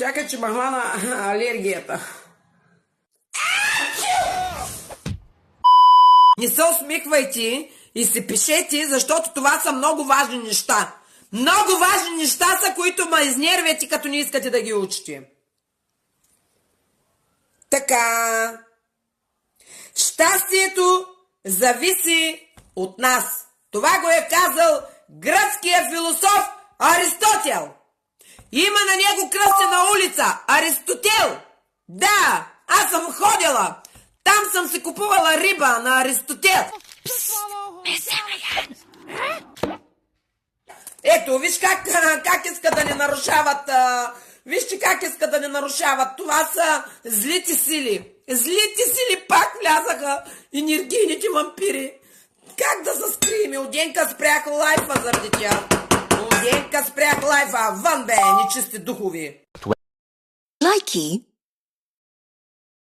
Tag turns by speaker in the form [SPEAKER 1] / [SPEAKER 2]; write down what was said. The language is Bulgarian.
[SPEAKER 1] Чакай, че ме хвана алергията. Не се усмихвайте и се пишете, защото това са много важни неща. Много важни неща са, които ме изнервят и като не искате да ги учите. Така. Щастието зависи от нас. Това го е казал гръцкият философ Аристотел. Има на него кръстена улица Аристотел. Да, аз съм ходила. Там съм си купувала риба на Аристотел. Ето, виж как иска да не нарушават. Вижте как иска да не нарушават. Това са злите сили. Злите сили пак влязаха, енергийните вампири. Как да се скрием? Оденка спрях лайфа заради тях. Оденка спрях лайфа. Вън бе, нечисти духови.
[SPEAKER 2] Likey